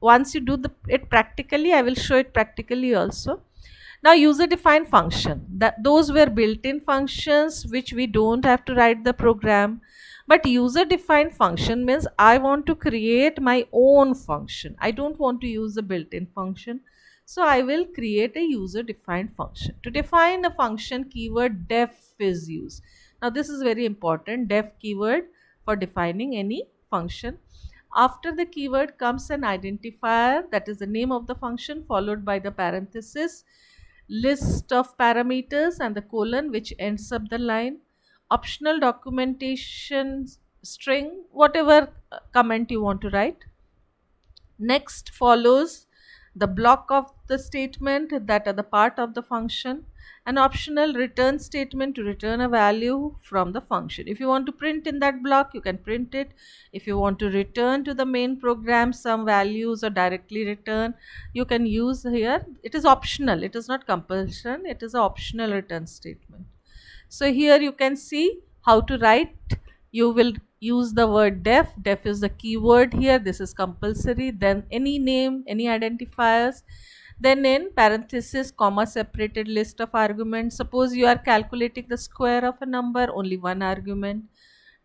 once you do it practically, I will show it practically also. Now user defined function, that those were built-in functions which we don't have to write the program. But user defined function means I want to create my own function. I don't want to use a built-in function. So I will create a user defined function. To define a function, keyword def is used. Now this is very important, def keyword for defining any function. After the keyword comes an identifier, that is the name of the function, followed by the parenthesis, list of parameters, and the colon which ends up the line, optional documentation string, whatever comment you want to write. Next follows the block of the statement that are the part of the function, an optional return statement to return a value from the function. If you want to print in that block, you can print it. If you want to return to the main program some values or directly return, you can use here. It is optional, it is not compulsion, it is an optional return statement. So here you can see how to write. You will use the word def is the keyword here, this is compulsory, then any name, any identifiers, then in parenthesis comma separated list of arguments. Suppose you are calculating the square of a number, only one argument.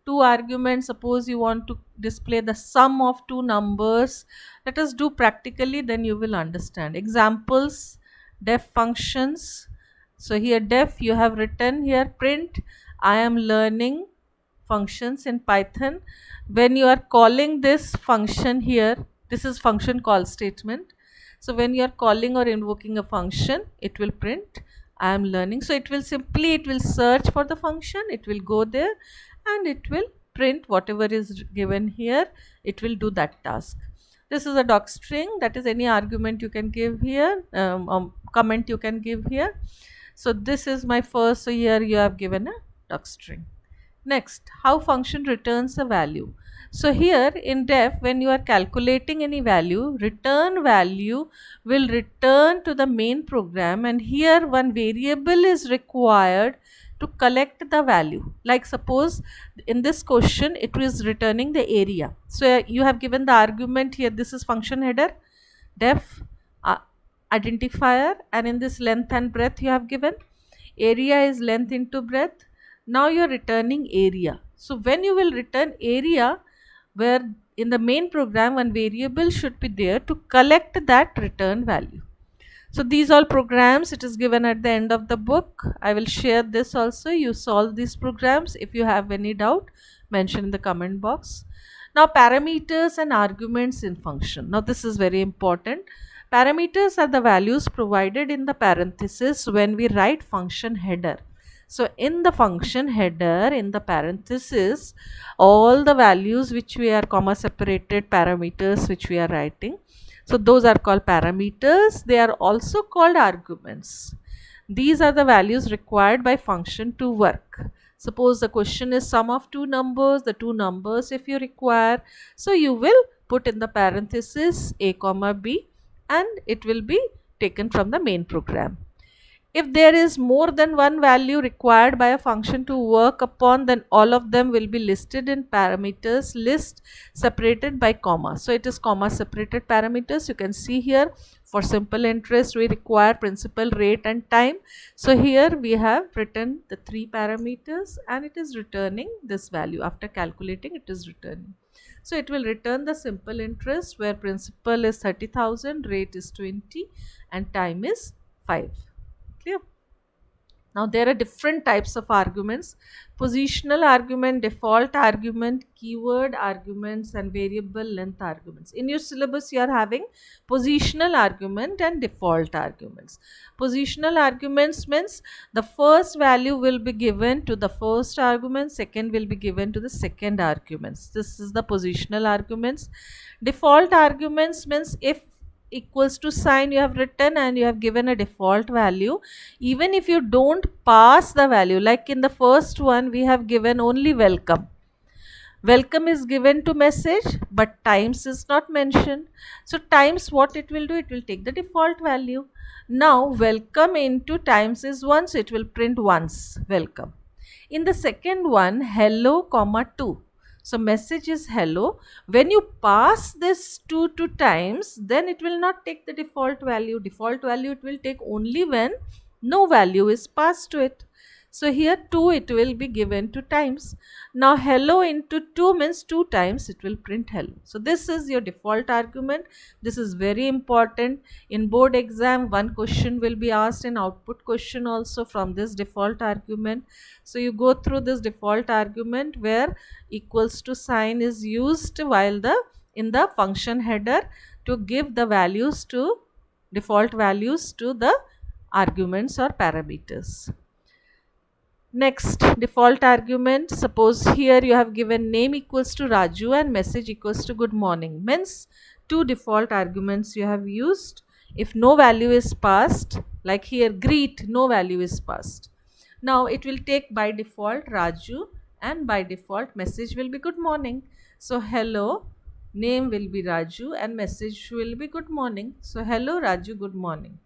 Two arguments, suppose you want to display the sum of two numbers. Let us do practically, then you will understand. Examples, def functions. So here def, you have written here print I am learning functions in Python. When you are calling this function here, this is function call statement. So when you are calling or invoking a function, it will print I am learning. So it will search for the function, it will go there and it will print whatever is given here, it will do that task. This is a doc string, that is any argument you can give here, comment you can give here. So this is my first, so here you have given a doc string. Next, how function returns a value. So here in def, when you are calculating any value, return value will return to the main program, and here one variable is required to collect the value. Like suppose in this question it is returning the area. So you have given the argument here, this is function header, def identifier, and in this length and breadth you have given, area is length into breadth. Now you are returning area. So when you will return area, where in the main program one variable should be there to collect that return value. So these all programs, it is given at the end of the book. I will share this also. You solve these programs. If you have any doubt, mention in the comment box. Now parameters and arguments in function. Now this is very important. Parameters are the values provided in the parenthesis when we write function header. So in the function header, in the parenthesis, all the values which we are comma separated parameters which we are writing. So those are called parameters. They are also called arguments. These are the values required by function to work. Suppose the question is sum of two numbers, the two numbers if you require. So you will put in the parenthesis a comma b and it will be taken from the main program. If there is more than one value required by a function to work upon, then all of them will be listed in parameters list separated by comma. So it is comma separated parameters. You can see here for simple interest we require principal, rate and time. So here we have written the three parameters and it is returning this value. After calculating, it is returning. So it will return the simple interest where principal is 30,000, rate is 20 and time is 5. Clear? Now there are different types of arguments: positional argument, default argument, keyword arguments and variable length arguments. In your syllabus you are having positional argument and default arguments. Positional arguments means the first value will be given to the first argument, second will be given to the second arguments. This is the positional arguments. Default arguments means if equals to sign you have written and you have given a default value, even if you don't pass the value, like in the first one we have given only welcome. Welcome is given to message but times is not mentioned. So times, what it will do, it will take the default value. Now welcome into times is 1, so it will print once welcome. In the second one, hello comma 2. So message is hello. When you pass this 2 times, then it will not take the default value. Default value it will take only when no value is passed to it. So here 2 it will be given 2 times. Now hello into 2 means 2 times it will print hello. So this is your default argument. This is very important. In board exam, one question will be asked, an output question also from this default argument. So you go through this default argument where equals to sign is used while in the function header to give the values to default values to the arguments or parameters. Next, default argument. Suppose here you have given name equals to Raju and message equals to good morning. Means two default arguments you have used. If no value is passed, like here greet, no value is passed. Now it will take by default Raju and by default message will be good morning. So hello, name will be Raju and message will be good morning. So hello Raju, good morning.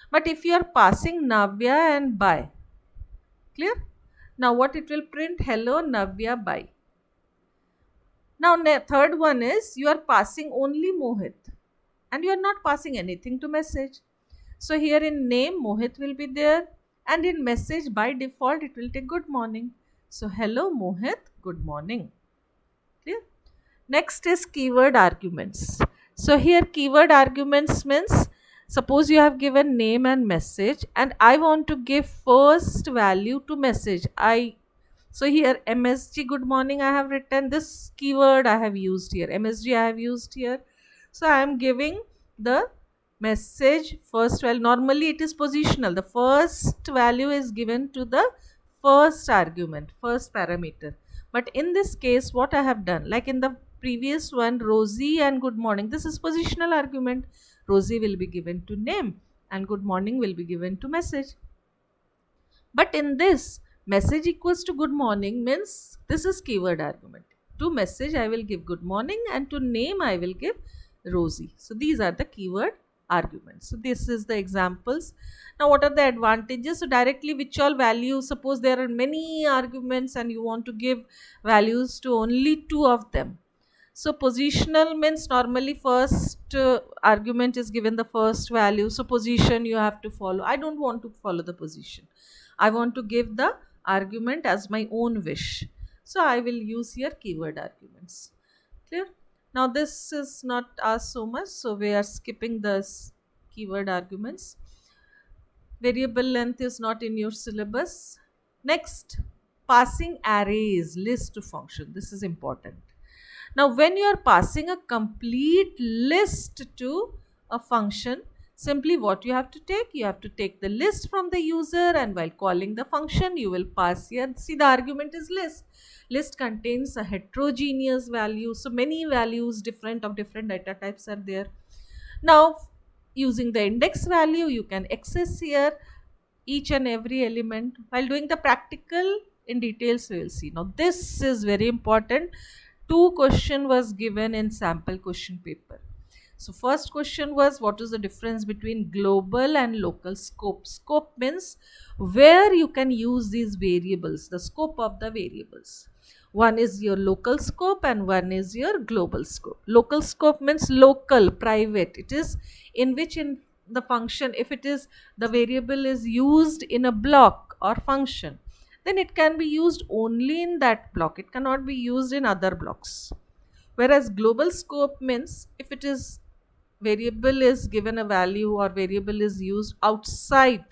But if you are passing Navya and bye, clear? Now what it will print? Hello Navya, bye. Now third one is you are passing only Mohit and you are not passing anything to message. So here in name Mohit will be there and in message by default it will take good morning. So hello Mohit, good morning. Clear? Next is keyword arguments. So here keyword arguments means suppose you have given name and message and I want to give first value to message. So here MSG good morning I have written, this keyword I have used here, MSG I have used here. So I am giving the message first value. Normally it is positional. The first value is given to the first argument, first parameter. But in this case what I have done, like in the previous one Rosie and good morning, this is positional argument. Rosie will be given to name and good morning will be given to message. But in this message equals to good morning means this is keyword argument. To message I will give good morning and to name I will give Rosie. So these are the keyword arguments. So this is the examples. Now what are the advantages? So directly which all values, suppose there are many arguments and you want to give values to only 2 of them. So positional means normally first argument is given the first value. So position you have to follow. I don't want to follow the position. I want to give the argument as my own wish. So I will use here keyword arguments. Clear? Now this is not asked so much. So we are skipping this keyword arguments. Variable length is not in your syllabus. Next, passing arrays list to function. This is important. Now when you are passing a complete list to a function, simply what you have to take the list from the user and while calling the function you will pass here. See, the argument is list. List contains a heterogeneous value. So many values different data types are there. Now using the index value you can access here each and every element. While doing the practical in details we will see. Now this is very important. 2 question was given in sample question paper. So first question was what is the difference between global and local scope. Scope means where you can use these variables, the scope of the variables. One is your local scope and one is your global scope. Local scope means local, private. It is in which in the function, if it is the variable is used in a block or function, then it can be used only in that block. It cannot be used in other blocks. Whereas global scope means if it is variable is given a value or variable is used outside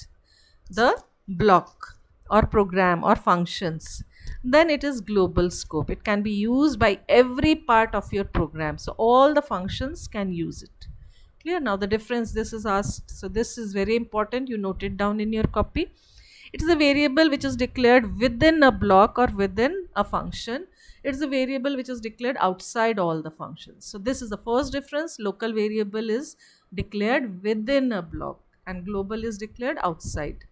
the block or program or functions, then it is global scope. It can be used by every part of your program. So all the functions can use it. Clear? Now the difference, this is asked. So this is very important. You note it down in your copy. It is a variable which is declared within a block or within a function. It is a variable which is declared outside all the functions. So this is the first difference. Local variable is declared within a block and global is declared outside.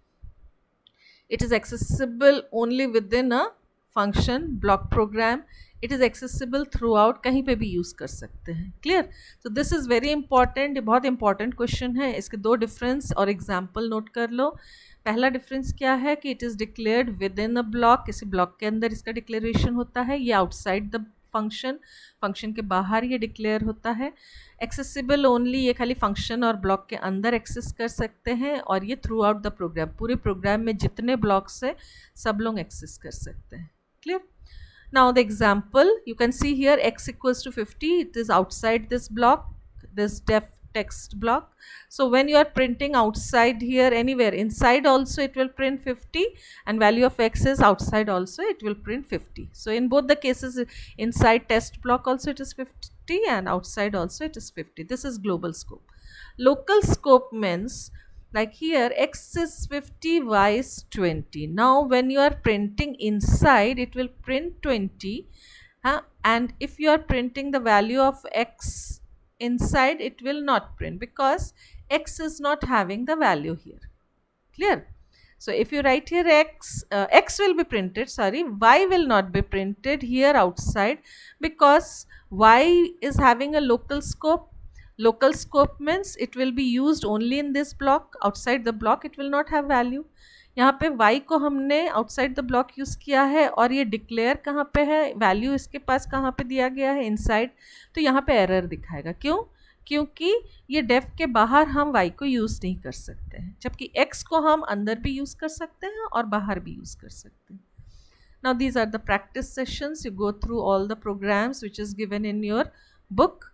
It is accessible only within a function, block program. It is accessible throughout, कहीं पे भी use कर सकते हैं. Clear? So this is very important. ये बहुत important question है. इसके 2 difference और example note कर लो. पहला डिफरेंस क्या है कि it is declared with in a block, किसी ब्लॉक के अंदर इसका डिक्लेरेशन होता है, ये आउटसाइड द फंक्शन, फंक्शन के बाहर ये डिक्लेयर होता है। एक्सेसिबल ओनली, ये खाली फंक्शन और ब्लॉक के अंदर एक्सेस कर सकते हैं, और ये थ्रू आउट द प्रोग्राम, पूरे प्रोग्राम में जितने ब्लॉक्स है सब लोग एक्सेस कर सकते हैं। Clear? Now the example, you can see here x equals to 50, it is outside this block, this def text block. So when you are printing outside here, anywhere inside also it will print 50, and value of x is outside also it will print 50. So in both the cases, inside test block also it is 50 and outside also it is 50. This is global scope. Local scope means, like here x is 50, y is 20. Now when you are printing inside, it will print 20, and if you are printing the value of x inside, it will not print because x is not having the value here. Clear? So if you write here x will be printed, sorry, y will not be printed here outside, because y is having a local scope. Local scope means it will be used only in this block. Outside the block it will not have value. यहाँ पे y को हमने outside the block use किया है, और ये declare कहाँ पे है, वैल्यू इसके पास कहाँ पे दिया गया है, inside, तो यहाँ पे एरर दिखाएगा। क्यों? क्योंकि ये डेफ के बाहर हम y को यूज़ नहीं कर सकते हैं, जबकि x को हम अंदर भी यूज़ कर सकते हैं और बाहर भी यूज़ कर सकते हैं। Now these are the practice sessions. You go through all the programs which is given in your book,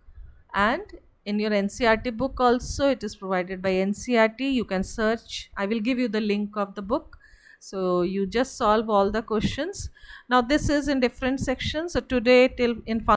and in your NCERT book also, it is provided by NCERT. You can search, I will give you the link of the book, so you just solve all the questions. Now this is in different sections. So today till in